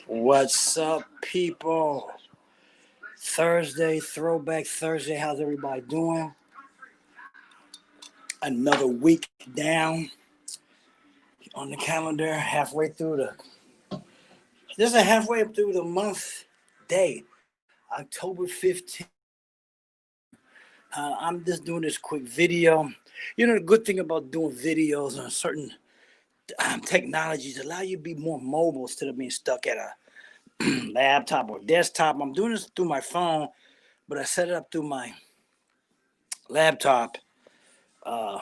What's up, people? Thursday, Throwback Thursday. How's everybody doing? Another week down on the calendar, halfway through this is halfway through the month day, October 15th. I'm just doing this quick video. You know, the good thing about doing videos on certain technologies allow you to be more mobile instead of being stuck at a laptop or desktop. I'm doing this through my phone, but I set it up through my laptop uh,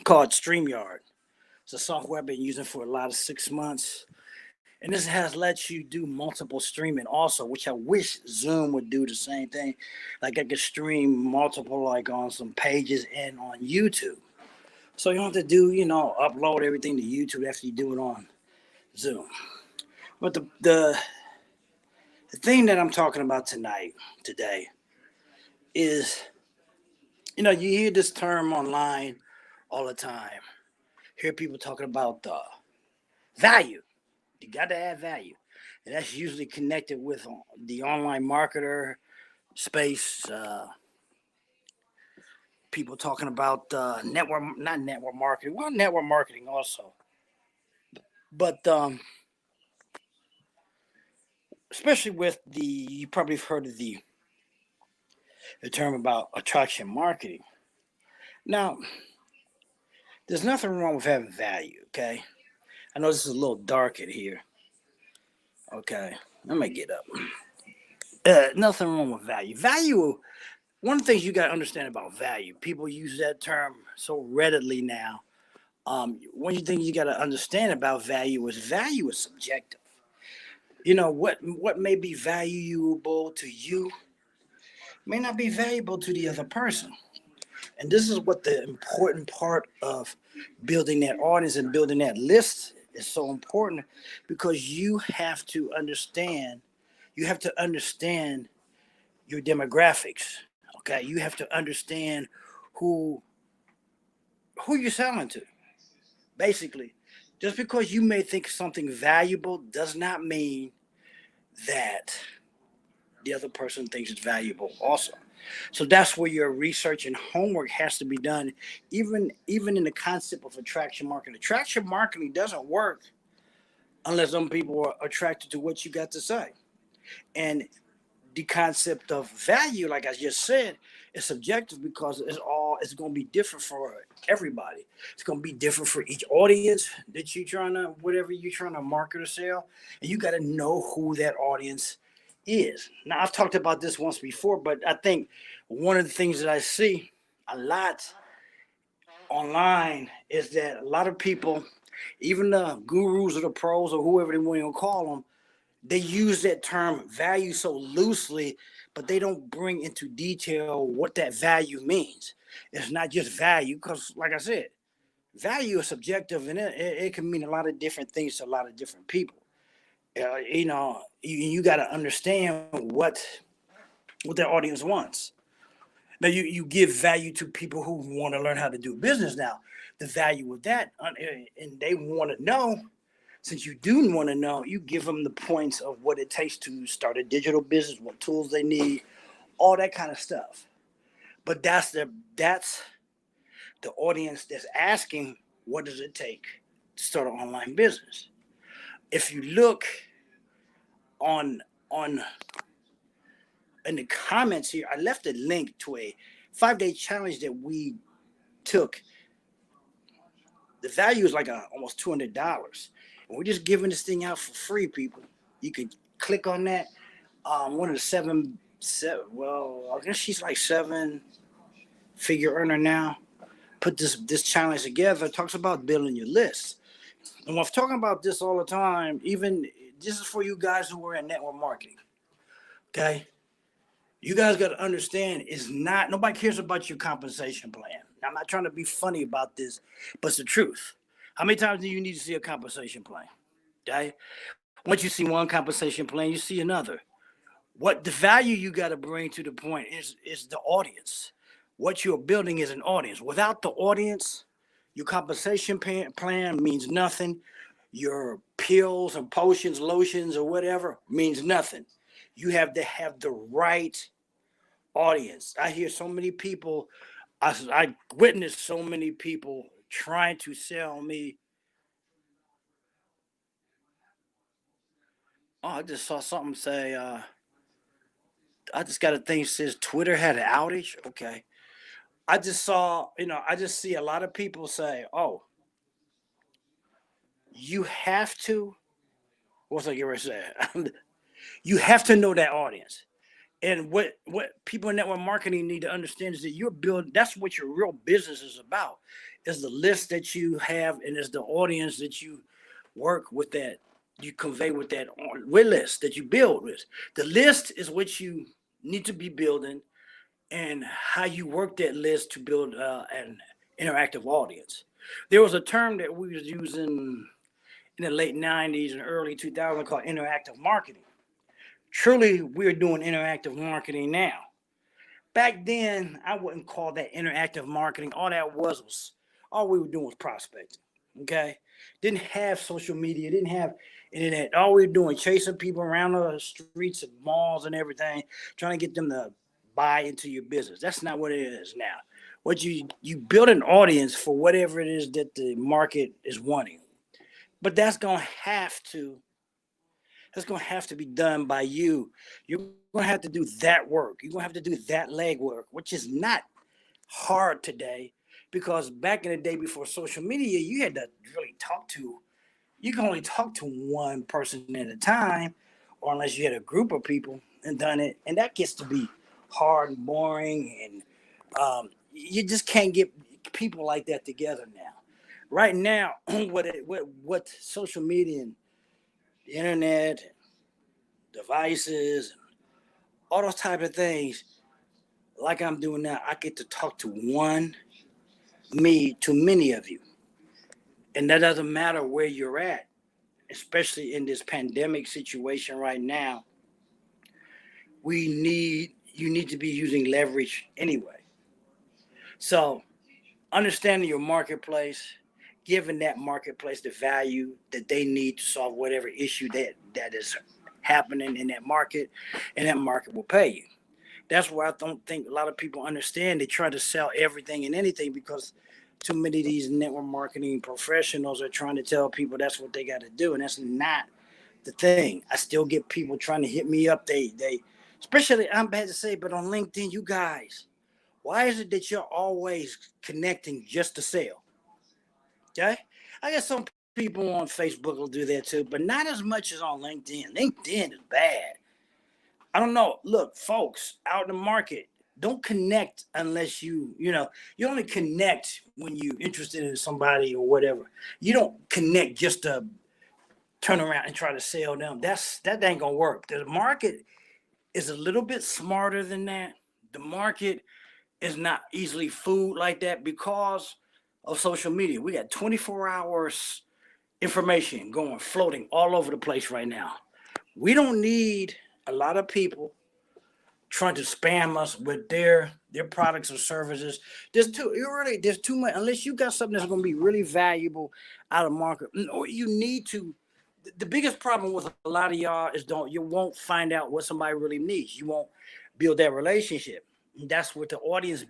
called StreamYard. It's a software I've been using for a lot of 6 months. And this has let you do multiple streaming also, which I wish Zoom would do the same thing. Like I could stream multiple, like on some pages and on YouTube. So you don't have to do, upload everything to YouTube after you do it on Zoom. But the thing that I'm talking about today, is, you hear this term online all the time. Hear people talking about value. You got to add value. And that's usually connected with the online marketer space. People talking about not network marketing. Well, network marketing also. But especially with you probably have heard of the term about attraction marketing. Now, there's nothing wrong with having value, okay? I know this is a little dark in here. Okay, let me get up. Nothing wrong with value. Value, one of the things you got to understand about value, people use that term so readily now. One of the things you got to understand about value is subjective. What may be valuable to you may not be valuable to the other person. And this is what the important part of building that audience and building that list is so important, because you have to understand your demographics. Okay, you have to understand who you're selling to. Basically, just because you may think something valuable does not mean that the other person thinks it's valuable also. So that's where your research and homework has to be done, even in the concept of attraction marketing. Attraction marketing doesn't work unless some people are attracted to what you got to say. And the concept of value, like I just said, is subjective, because it's going to be different for everybody. It's going to be different for each audience that whatever you're trying to market or sell, and you got to know who that audience is. Now, I've talked about this once before, but I think one of the things that I see a lot online is that a lot of people, even the gurus or the pros or whoever they want to call them, they use that term value so loosely, but they don't bring into detail what that value means. It's not just value, because, like I said, value is subjective, and it can mean a lot of different things to a lot of different people. You got to understand what their audience wants. Now, you give value to people who want to learn how to do business. Now, the value of that, and they want to know. Since you do want to know, you give them the points of what it takes to start a digital business, what tools they need, all that kind of stuff. But that's the audience that's asking, what does it take to start an online business? If you look on in the comments here, I left a link to a 5-day challenge that we took. The value is like almost $200, and we're just giving this thing out for free, people. You could click on that. One of the seven. Well, I guess she's like 7-figure earner now. Put this challenge together. Talks about building your list, and I'm talking about this all the time. Even this is for you guys who are in network marketing. Okay, you guys got to understand, it's not, nobody cares about your compensation plan. I'm not trying to be funny about this, but it's the truth. How many times do you need to see a compensation plan? Okay. Once you see one compensation plan, you see another. What the value you got to bring to the point is the audience. What you're building is an audience. Without the audience, your compensation plan means nothing. your pills and potions, lotions, or whatever means nothing. You have to have the right audience. I hear so many people, I witnessed so many people trying to sell me. Oh, I just saw something say, I just got a thing that says Twitter had an outage. Okay. I just saw, I just see a lot of people say, oh, you have to, what's I get ready to say? You have to know that audience. And what people in network marketing need to understand is that you're building, that's what your real business is about, is the list that you have and is the audience that you work with, that you convey with that with list that you build with. The list is what you need to be building, and how you work that list to build an interactive audience. There was a term that we was using in the late 90s and early 2000s called interactive marketing. Truly, we're doing interactive marketing now. Back then, I wouldn't call that interactive marketing. All that was all we were doing was prospecting. Okay, didn't have social media, didn't have internet. All we were doing chasing people around the streets and malls and everything, trying to get them to buy into your business. That's not what it is now. What you build an audience for whatever it is that the market is wanting, but that's going to have to be done by you. You're going to have to do that work. You're going to have to do that legwork, which is not hard today, because back in the day before social media, you had to really you can only talk to one person at a time, or unless you had a group of people and done it. And that gets to be hard and boring. And you just can't get people like that together now. Right now, what social media and the internet, devices, all those type of things, like I'm doing now, I get to talk to to many of you. And that doesn't matter where you're at, especially in this pandemic situation right now. You need to be using leverage anyway. So understanding your marketplace, giving that marketplace the value that they need to solve whatever issue that is happening in that market, and that market will pay you. That's where I don't think a lot of people understand. They try to sell everything and anything, because too many of these network marketing professionals are trying to tell people that's what they got to do, and that's not the thing. I still get people trying to hit me up. They especially, I'm bad to say, but on LinkedIn, you guys, why is it that you're always connecting just to sell? Okay, I guess some people on Facebook will do that too, but not as much as on LinkedIn. LinkedIn is bad. I don't know. Look, folks out in the market, don't connect unless you only connect when you're interested in somebody or whatever. You don't connect just to turn around and try to sell them. That ain't gonna work. The market is a little bit smarter than that. The market is not easily fooled like that because of social media. We got 24 hours information going floating all over the place right now. We don't need a lot of people trying to spam us with their products or services. There's too much. Unless you got something that's going to be really valuable out of market, or you need to. The biggest problem with a lot of y'all is you won't find out what somebody really needs. You won't build that relationship. And that's what the audience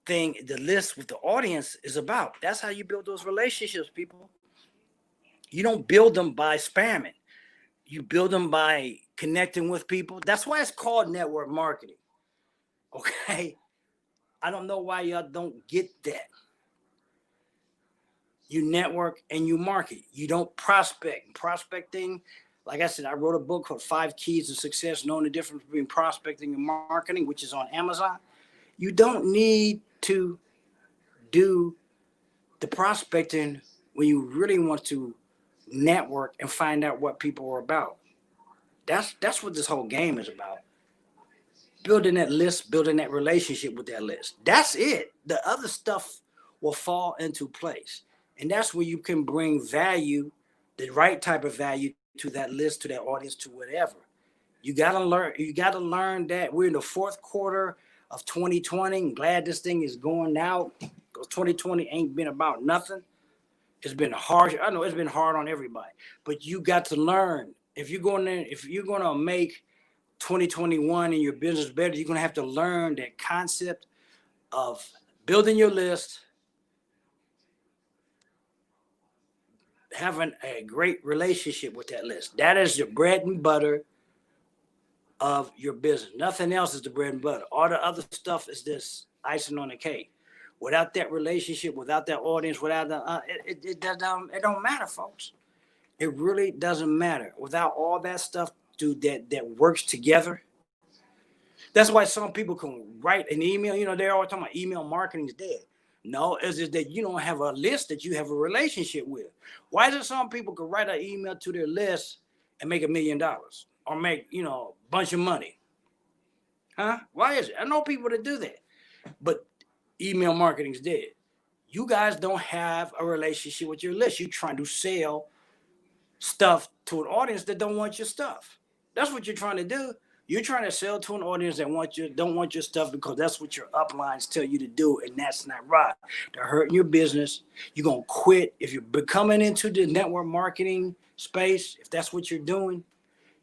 thing, the list with the audience is about. That's how you build those relationships, people. You don't build them by spamming. You build them by connecting with people. That's why it's called network marketing. Okay. I don't know why y'all don't get that. You network and you market. You don't prospect. Prospecting, like I said, I wrote a book called 5 Keys to Success, knowing the difference between prospecting and marketing, which is on Amazon. You don't need to do the prospecting when you really want to network and find out what people are about. That's what this whole game is about. Building that list, building that relationship with that list. That's it. The other stuff will fall into place. And that's where you can bring value, the right type of value to that list, to that audience, to whatever. You gotta learn that we're in the fourth quarter of 2020. I'm glad this thing is going out, because 2020 ain't been about nothing. It's been hard. I know it's been hard on everybody, but you got to learn. If you're going to make 2021 in your business better, you're going to have to learn that concept of building your list, having a great relationship with that list. That is your bread and butter of your business. Nothing else is the bread and butter. All the other stuff is this icing on the cake. Without that relationship, without that audience, without the it don't matter, folks. It really doesn't matter. Without all that stuff that works together. That's why some people can write an email. You know, they're always talking about email marketing is dead. No, it's just that you don't have a list that you have a relationship with. Why is it some people can write an email to their list and make $1 million or make, a bunch of money? Huh? Why is it? I know people that do that, but email marketing is dead. You guys don't have a relationship with your list. You're trying to sell stuff to an audience that don't want your stuff. That's what you're trying to do. You're trying to sell to an audience that don't want your stuff because that's what your uplines tell you to do, and that's not right. They're hurting your business. You're gonna quit if you're becoming into the network marketing space. If that's what you're doing,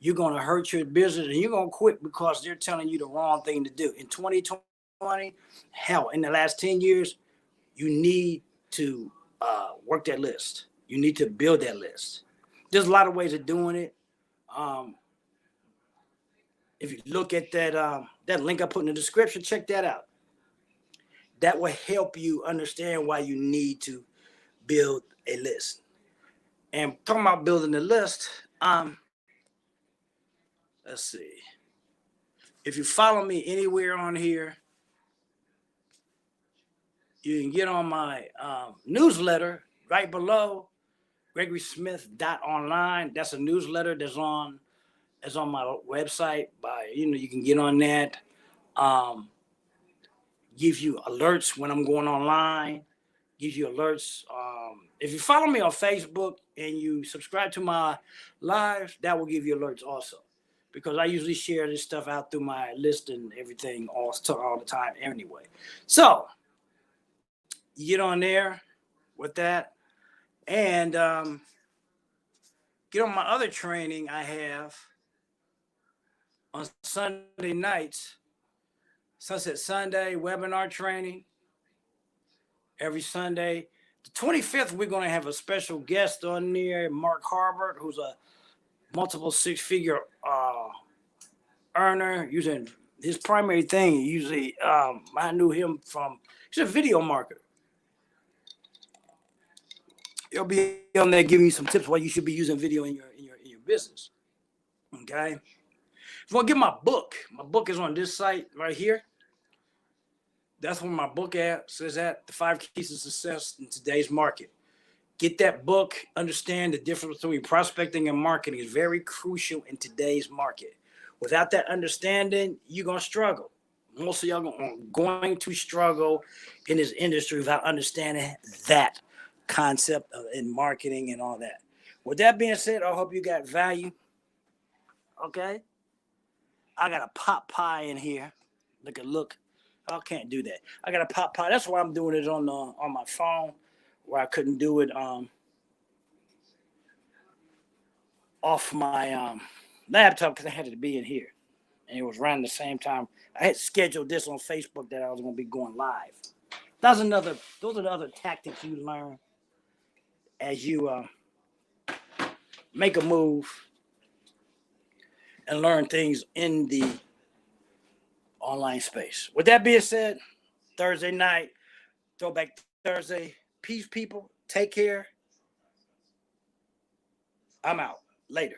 you're gonna hurt your business, and you're gonna quit because they're telling you the wrong thing to do. In 2020, hell, in the last 10 years, you need to work that list. You need to build that list. There's a lot of ways of doing it. If you look at that link I put in the description, check that out. That will help you understand why you need to build a list. And talking about building a list, let's see. If you follow me anywhere on here, you can get on my newsletter right below, GregorySmith.online. That's a newsletter that's on my website. You can get on that. Gives you alerts when I'm going online. Gives you alerts. If you follow me on Facebook and you subscribe to my lives, that will give you alerts also, because I usually share this stuff out through my list and everything all the time anyway. So you get on there with that, and get on my other training I have on Sunday nights, Sunset Sunday webinar training every Sunday. The 25th, we're going to have a special guest on there, Mark Harbert, who's a multiple six-figure earner. Using his primary thing, usually I knew him from, he's a video marketer. He'll be on there giving you some tips why you should be using video in your business. Okay. If you want to get my book is on this site right here. That's where my book says that, The 5 Keys to Success in Today's Market. Get that book. Understand the difference between prospecting and marketing is very crucial in today's market. Without that understanding, you're going to struggle. Most of y'all are going to struggle in this industry without understanding that concept in marketing and all that. With that being said, I hope you got value. Okay. I got a pot pie in here. Look. I can't do that. I got a pot pie. That's why I'm doing it on my phone, where I couldn't do it off my laptop because I had to be in here, and it was around the same time. I had scheduled this on Facebook that I was going to be going live. Those are the other tactics you learn as you make a move and learn things in the online space. With that being said, Thursday night, Throwback Thursday. Peace, people. Take care. I'm out. Later.